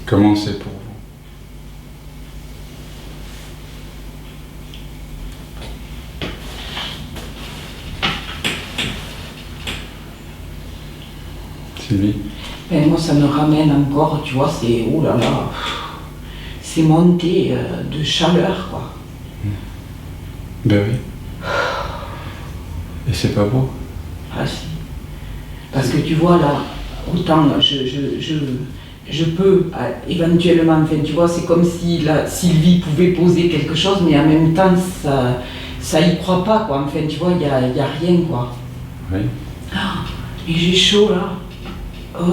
Comment c'est pour vous? Sylvie? Ben, moi, ça me ramène encore, tu vois, c'est, oh là là, c'est monté de chaleur, quoi. Ben oui. Et c'est pas beau? Ah si. Parce que tu vois, là, autant je peux éventuellement, enfin, tu vois, c'est comme si la Sylvie pouvait poser quelque chose, mais en même temps, ça y croit pas, quoi. Enfin, tu vois, il y a rien, quoi. Oui. Ah, et j'ai chaud, là. Oh.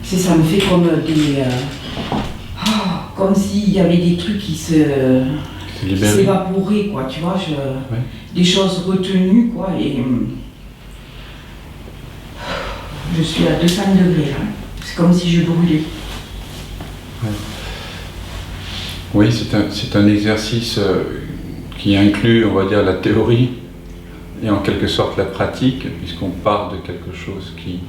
Ça me fait comme des... comme s'il y avait des trucs qui s'évaporaient, quoi, tu vois, des choses retenues, quoi, et je suis à 200 degrés, là. C'est comme si je brûlais. Ouais. Oui, c'est un exercice qui inclut, on va dire, la théorie et en quelque sorte la pratique, puisqu'on part de quelque chose qui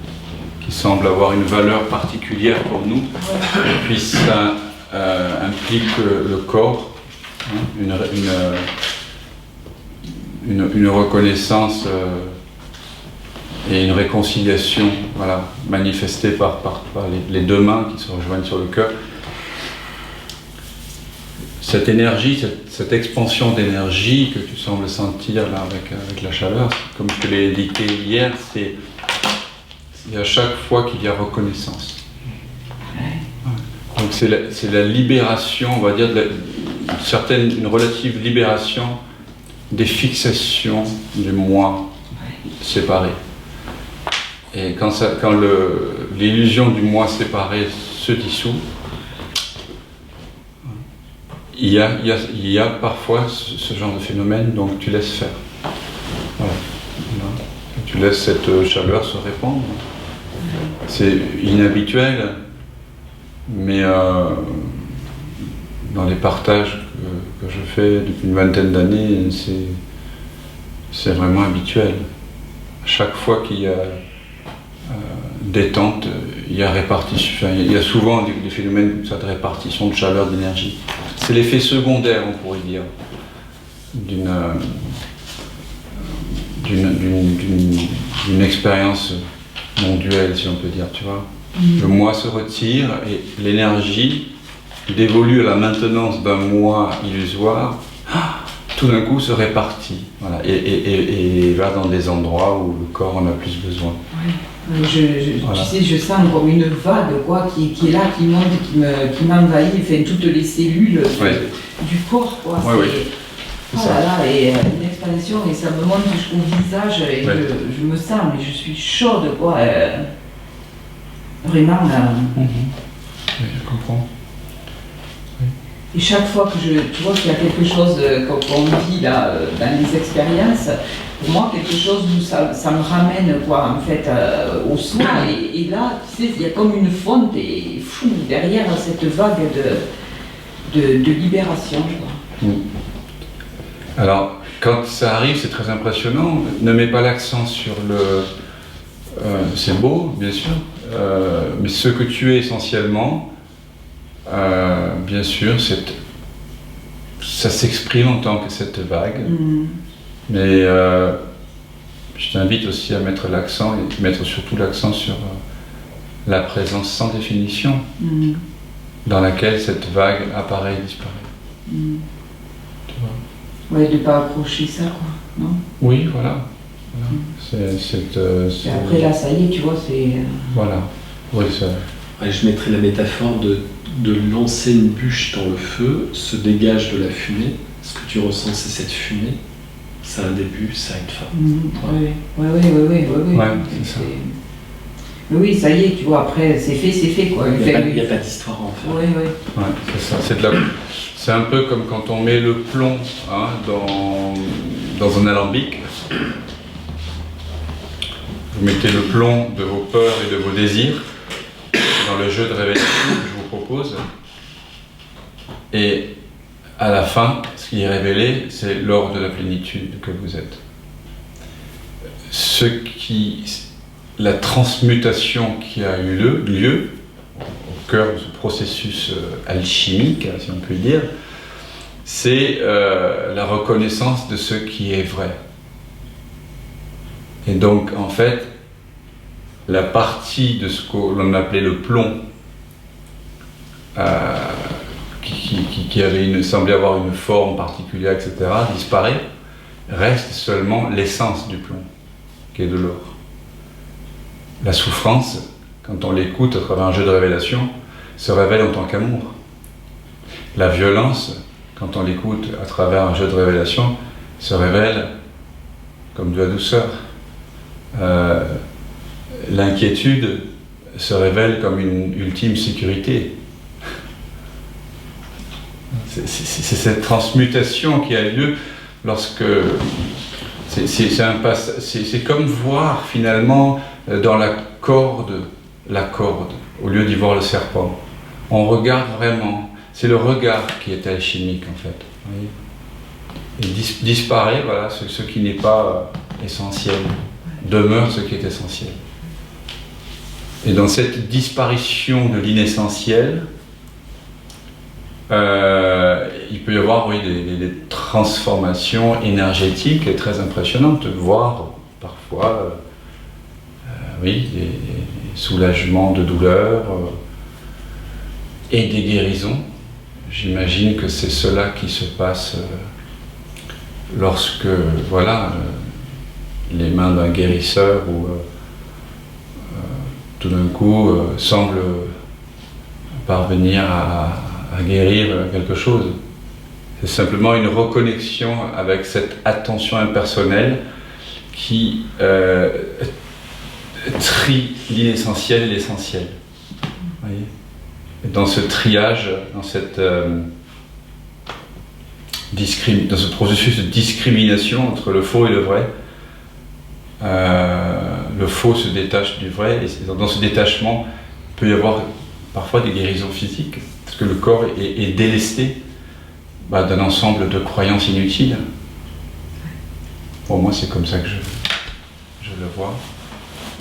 semble avoir une valeur particulière pour nous, et puis ça implique le corps, hein, une reconnaissance et une réconciliation, voilà, manifestée par les deux mains qui se rejoignent sur le cœur. Cette énergie, cette expansion d'énergie que tu sembles sentir là avec la chaleur, comme je te l'ai indiqué hier, c'est à chaque fois qu'il y a reconnaissance. Donc c'est la libération, on va dire, une relative libération des fixations du moi séparé. Et quand l'illusion du moi séparé se dissout, il y a parfois ce genre de phénomène, donc tu laisses faire. Voilà. Tu laisses cette chaleur se répandre. C'est inhabituel, mais dans les partages que je fais depuis une vingtaine d'années, c'est vraiment habituel. À chaque fois qu'il y a détente, il y a répartition. Enfin, il y a souvent des phénomènes de répartition de chaleur, d'énergie. C'est l'effet secondaire, on pourrait dire, d'une expérience non duelle, si on peut dire, tu vois. Le moi se retire et l'énergie dévolue à la maintenance d'un moi illusoire, tout d'un coup se répartit, voilà, et va dans des endroits où le corps en a plus besoin. Oui. Voilà. Tu sais, je sens comme une vague, quoi, qui est là, qui monte, qui m'envahit, enfin, toutes les cellules du corps, quoi. Oui. Oh là là, et une expansion, et ça me monte jusqu'au visage, et je me sens, mais je suis chaude, quoi. Vraiment. Oui, je comprends. Et chaque fois que tu vois qu'il y a quelque chose qu'on vit là, dans les expériences, pour moi, quelque chose où ça me ramène, quoi, en fait, au soi. Et là, tu sais, il y a comme une fonte et fou derrière cette vague de libération, quoi. Alors, quand ça arrive, c'est très impressionnant. Ne mets pas l'accent sur le... c'est beau, bien sûr, mais ce que tu es essentiellement, bien sûr, ça s'exprime en tant que cette vague. Mais je t'invite aussi à mettre l'accent, et mettre surtout l'accent sur la présence sans définition, dans laquelle cette vague apparaît et disparaît. Tu vois? Ouais, de ne pas accrocher ça, quoi, non? Oui, voilà. Et après, là, ça y est, tu vois, c'est... Voilà. Oui, ça... Ouais, je mettrais la métaphore de lancer une bûche dans le feu, se dégage de la fumée. Ce que tu ressens, c'est cette fumée. Ça a un début, ça a une fin. Oui, c'est ça. Oui, ça y est, tu vois, après, c'est fait, quoi. Il n'y a pas d'histoire à en faire. Oui. Ouais, c'est ça. C'est un peu comme quand on met le plomb, hein, dans un alambic. Vous mettez le plomb de vos peurs et de vos désirs dans le jeu de révélation que je vous propose. Et à la fin, ce qui est révélé, c'est l'or de la plénitude que vous êtes. Ce qui la transmutation qui a eu lieu au cœur de ce processus alchimique, si on peut dire, c'est la reconnaissance de ce qui est vrai. Et donc, en fait, la partie de ce que l'on appelait le plomb, qui semblait avoir une forme particulière, etc., disparaît, reste seulement l'essence du plomb, qui est de l'or. La souffrance, quand on l'écoute à travers un jeu de révélation, se révèle en tant qu'amour. La violence, quand on l'écoute à travers un jeu de révélation, se révèle comme de la douceur. L'inquiétude se révèle comme une ultime sécurité. C'est cette transmutation qui a lieu lorsque... C'est comme voir finalement dans la corde, au lieu d'y voir le serpent. On regarde vraiment, c'est le regard qui est alchimique en fait. Oui. Et disparaît, voilà, ce qui n'est pas essentiel, demeure ce qui est essentiel. Et dans cette disparition de l'inessentiel, il peut y avoir des transformations énergétiques très impressionnantes, voire parfois des soulagements de douleur et des guérisons. J'imagine que c'est cela qui se passe lorsque les mains d'un guérisseur ou tout d'un coup semblent parvenir à guérir quelque chose. C'est simplement une reconnexion avec cette attention impersonnelle qui trie l'inessentiel et l'essentiel. Voyez ? Et dans ce triage, dans ce processus de discrimination entre le faux et le vrai, le faux se détache du vrai, et dans ce détachement, il peut y avoir parfois des guérisons physiques, parce que le corps est délesté d'un ensemble de croyances inutiles. Pour moi, c'est comme ça que je le vois.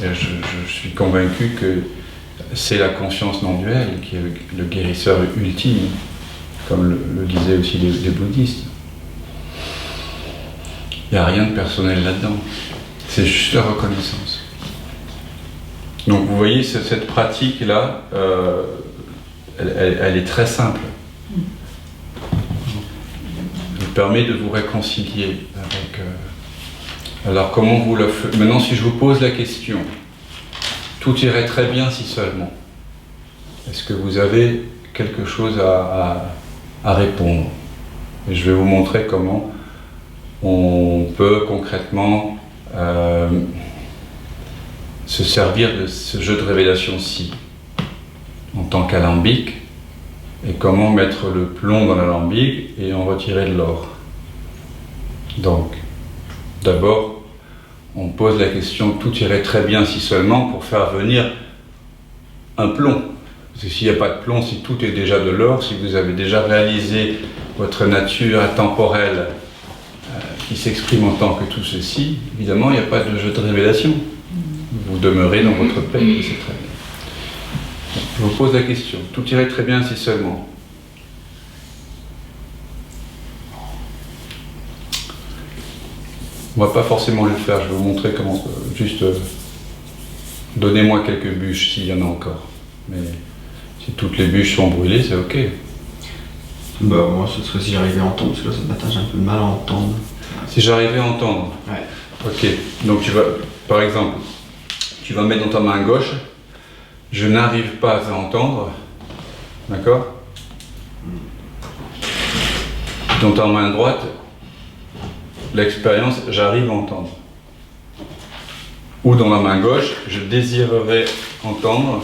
Et je suis convaincu que c'est la conscience non duelle qui est le guérisseur ultime, comme le disaient aussi les bouddhistes. Il n'y a rien de personnel là-dedans. C'est juste la reconnaissance. Donc vous voyez, cette pratique-là, elle est très simple. Elle permet de vous réconcilier avec... Alors comment vous le faites? Maintenant, si je vous pose la question, tout irait très bien si seulement. Est-ce que vous avez quelque chose à répondre? Et je vais vous montrer comment on peut concrètement se servir de ce jeu de révélation-ci en tant qu'alambic, et comment mettre le plomb dans l'alambic et en retirer de l'or. Donc, d'abord, on pose la question, tout irait très bien si seulement, pour faire venir un plomb. Parce que s'il n'y a pas de plomb, si tout est déjà de l'or, si vous avez déjà réalisé votre nature intemporelle qui s'exprime en tant que tout ceci, évidemment, il n'y a pas de jeu de révélation. Vous demeurez dans votre paix, et c'est très bien. Je vous pose la question, tout irait très bien si seulement. On ne va pas forcément le faire, je vais vous montrer comment, juste donnez-moi quelques bûches s'il y en a encore. Mais si toutes les bûches sont brûlées, c'est ok. Moi ce serait si j'arrivais à entendre, parce que là ça m'attache un peu mal à entendre. Si j'arrivais à entendre. Ouais. Ok, donc tu vas, par exemple, tu vas mettre dans ta main gauche, je n'arrive pas à entendre, d'accord? Dans ta main droite, l'expérience, j'arrive à entendre. Ou dans la main gauche, je désirerais entendre,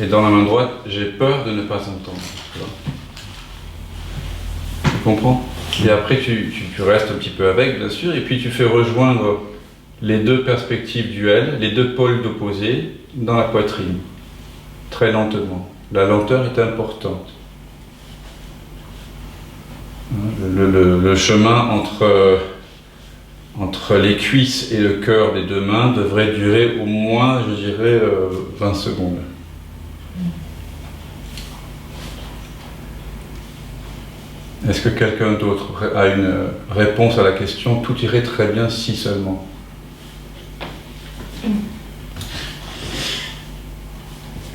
et dans la main droite, j'ai peur de ne pas entendre. Tu comprends? Et après, tu restes un petit peu avec, bien sûr, et puis tu fais rejoindre les deux perspectives duelles, les deux pôles d'opposés, dans la poitrine, très lentement. La lenteur est importante. Le chemin entre entre les cuisses et le cœur des deux mains devrait durer au moins, je dirais, 20 secondes. Est-ce que quelqu'un d'autre a une réponse à la question? Tout irait très bien si seulement.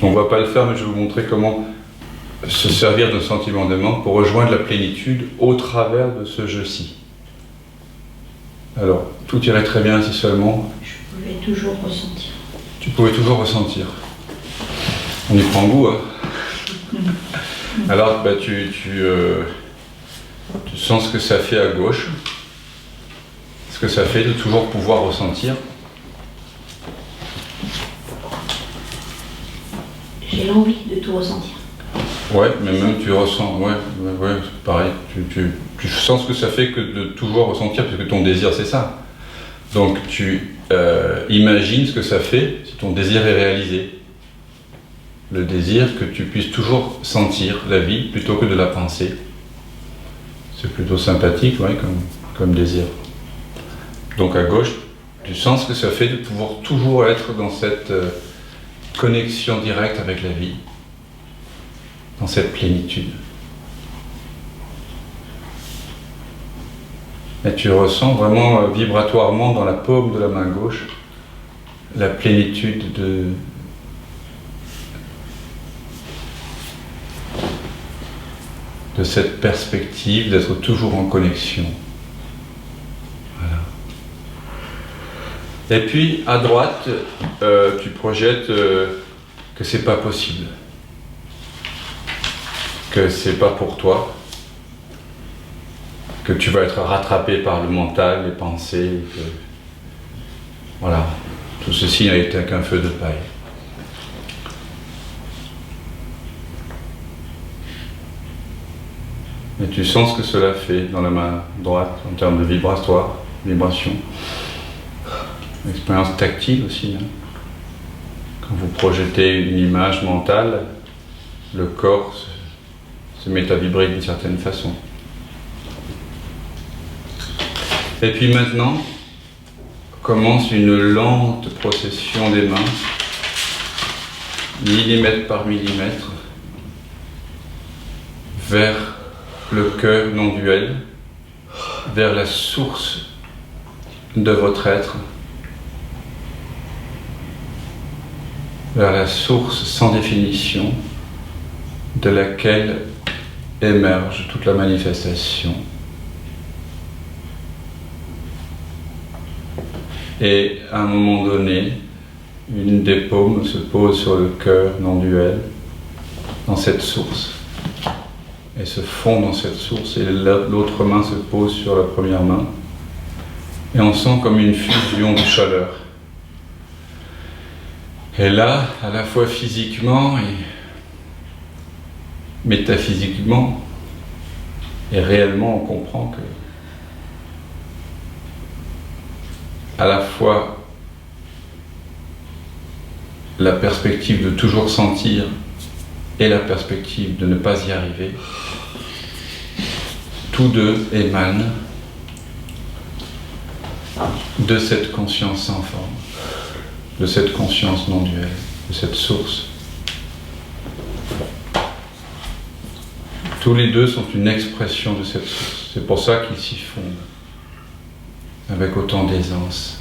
On ne va pas le faire, mais je vais vous montrer comment se servir d'un sentiment de manque pour rejoindre la plénitude au travers de ce jeu-ci. Alors, tout irait très bien si seulement... Je pouvais toujours ressentir. Tu pouvais toujours ressentir. On y prend goût, hein. Alors, bah, tu sens ce que ça fait à gauche, ce que ça fait de toujours pouvoir ressentir. J'ai l'envie de tout ressentir. Ouais, mais même tu ressens, ouais, c'est pareil, tu sens ce que ça fait que de toujours ressentir, parce que ton désir c'est ça. Donc tu imagines ce que ça fait si ton désir est réalisé. Le désir que tu puisses toujours sentir la vie plutôt que de la penser. C'est plutôt sympathique, ouais, comme désir. Donc à gauche, tu sens ce que ça fait de pouvoir toujours être dans cette connexion directe avec la vie, dans cette plénitude. Et tu ressens vraiment vibratoirement dans la paume de la main gauche la plénitude de cette perspective d'être toujours en connexion. Voilà. Et puis à droite, tu projettes que c'est pas possible, que c'est pas pour toi, que tu vas être rattrapé par le mental, les pensées, que voilà, tout ceci n'a été qu'un feu de paille. Et tu sens ce que cela fait dans la main droite en termes de vibration, expérience tactile aussi. Hein. Quand vous projetez une image mentale, le corps se met à vibrer d'une certaine façon. Et puis maintenant, commence une lente procession des mains, millimètre par millimètre, vers le cœur non duel, vers la source de votre être, vers la source sans définition de laquelle émerge toute la manifestation. Et à un moment donné, une des paumes se pose sur le cœur non duel, dans cette source. Et se fond dans cette source, et l'autre main se pose sur la première main. Et on sent comme une fusion de chaleur. Et là, à la fois physiquement et métaphysiquement, et réellement, on comprend que à la fois la perspective de toujours sentir et la perspective de ne pas y arriver, tous deux émanent de cette conscience sans forme, de cette conscience non duelle, de cette source. Tous les deux sont une expression de cette source. C'est pour ça qu'ils s'y fondent avec autant d'aisance.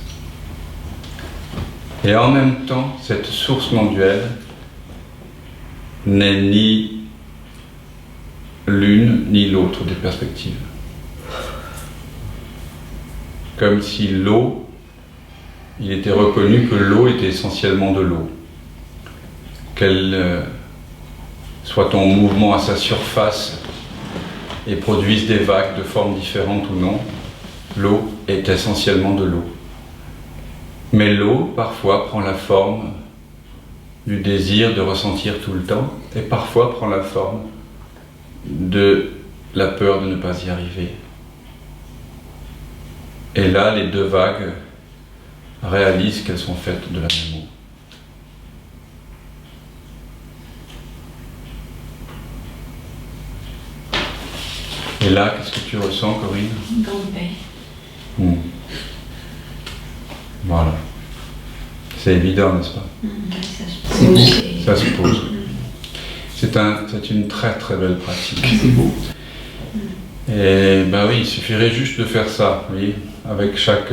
Et en même temps, cette source non duelle n'est ni l'une ni l'autre des perspectives. Comme si l'eau, il était reconnu que l'eau était essentiellement de l'eau. Qu'elle soit en mouvement à sa surface et produise des vagues de formes différentes ou non, l'eau est essentiellement de l'eau. Mais l'eau, parfois, prend la forme du désir de ressentir tout le temps, et parfois prend la forme de la peur de ne pas y arriver. Et là, les deux vagues réalisent qu'elles sont faites de la même eau. Et là, qu'est-ce que tu ressens, Corinne? Une grande paix. Voilà. C'est évident, n'est-ce pas? Ça se pose. Ça se pose. C'est une très très belle pratique. C'est beau. Et ben oui, il suffirait juste de faire ça, vous voyez, avec chaque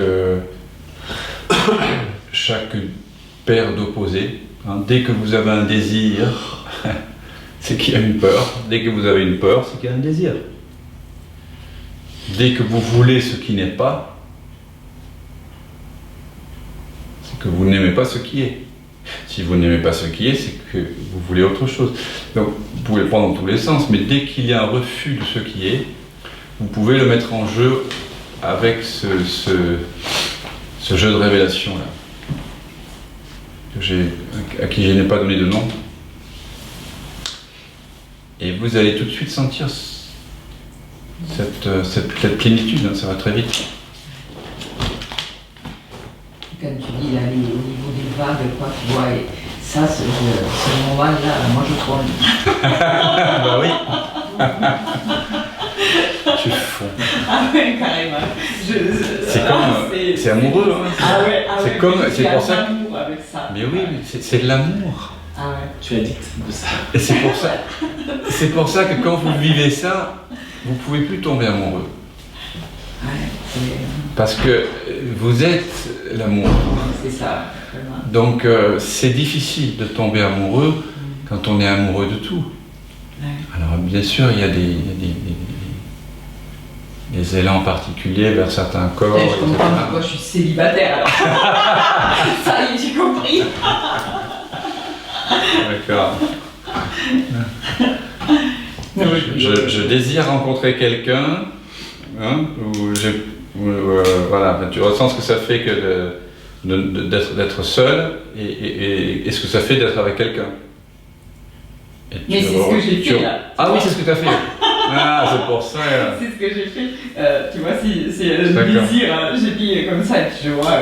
paire d'opposés. Hein. Dès que vous avez un désir, c'est qu'il y a une peur. Dès que vous avez une peur, c'est qu'il y a un désir. Dès que vous voulez ce qui n'est pas, c'est que vous n'aimez pas ce qui est. Si vous n'aimez pas ce qui est, c'est que vous voulez autre chose. Donc, vous pouvez le prendre dans tous les sens, mais dès qu'il y a un refus de ce qui est, vous pouvez le mettre en jeu avec ce jeu de révélation-là, à qui je n'ai pas donné de nom. Et vous allez tout de suite sentir cette plénitude, hein, ça va très vite. Quand tu dis là, au niveau des vagues, quoi, tu vois, et ça, ce moment-là, moi je trône. Bah oui. Tu fonds. Ah ouais, carrément. C'est amoureux. Hein. Ah ouais, c'est comme, c'est pour ça. Amour avec ça. Mais oui, c'est de l'amour. Ah ouais. Tu es addict de ça. Et c'est pour ça que quand vous vivez ça, vous pouvez plus tomber amoureux. Ouais, Parce que vous êtes l'amour. c'est ça, vraiment. Donc c'est difficile de tomber amoureux quand on est amoureux de tout. Ouais. Alors bien sûr, il y a des élans particuliers vers certains corps. Je comprends pourquoi je suis célibataire alors. Ça y est, j'ai compris. D'accord. Je désire rencontrer quelqu'un, hein, voilà, tu ressens ce que ça fait que d'être seul et ce que ça fait d'être avec quelqu'un. Mais c'est ce que j'ai fait là. Ah oui, c'est ce que tu as fait. Ah, c'est pour ça. C'est ce que j'ai fait. Tu vois, c'est le désir. Hein. J'ai dit comme ça et puis je vois.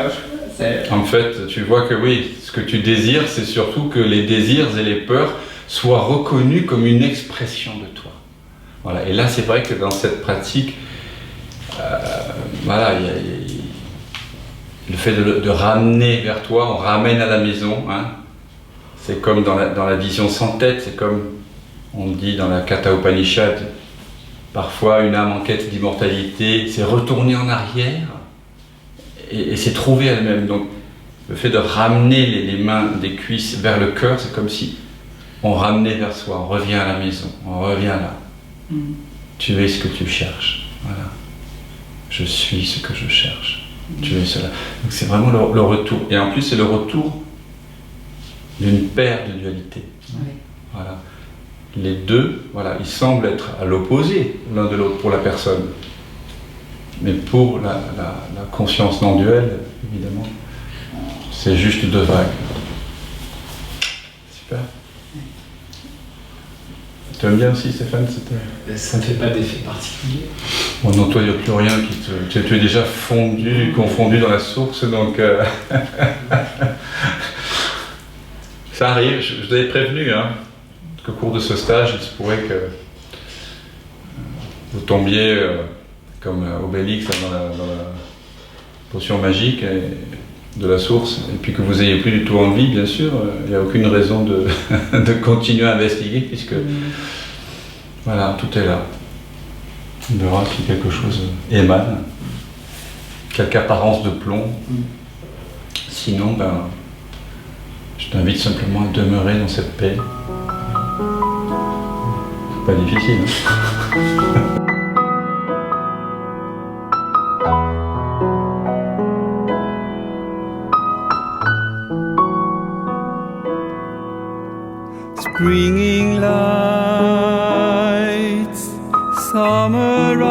En fait, tu vois que oui, ce que tu désires, c'est surtout que les désirs et les peurs soient reconnus comme une expression de toi. Voilà. Et là, c'est vrai que dans cette pratique, voilà, il y a le fait de ramener vers toi, on ramène à la maison. Hein. C'est comme dans la vision sans tête, c'est comme on dit dans la Katha Upanishad, parfois une âme en quête d'immortalité, c'est retourner en arrière et c'est trouver elle-même. Donc le fait de ramener les mains des cuisses vers le cœur, c'est comme si on ramenait vers soi, on revient à la maison, on revient là. Tu es ce que tu cherches. Voilà. Je suis ce que je cherche. Tu es cela. Donc c'est vraiment le retour. Et en plus, c'est le retour d'une paire de dualités. Oui. Voilà. Les deux, voilà, ils semblent être à l'opposé l'un de l'autre pour la personne. Mais pour la conscience non duelle, évidemment, c'est juste deux vagues. Super. Tu aimes bien aussi, Stéphane? Ça ne fait pas d'effet particulier. Bon, non, toi, il n'y a plus rien qui te... Tu es déjà fondu, confondu dans la source, donc... Ça arrive, je vous avais prévenu, hein, qu'au cours de ce stage, il se pourrait que vous tombiez comme Obélix dans la potion magique de la source, et puis que vous n'ayez plus du tout envie, bien sûr, il n'y a aucune raison de continuer à investiguer, puisque voilà, tout est là. On verra si quelque chose émane, quelque apparence de plomb. Sinon, ben, je t'invite simplement à demeurer dans cette paix. C'est pas difficile, hein? Springing lights, summer rise,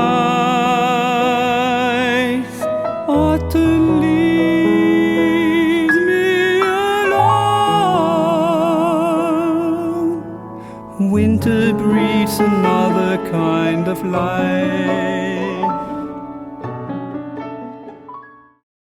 autumn leaves me alone. Winter breeds another kind of life.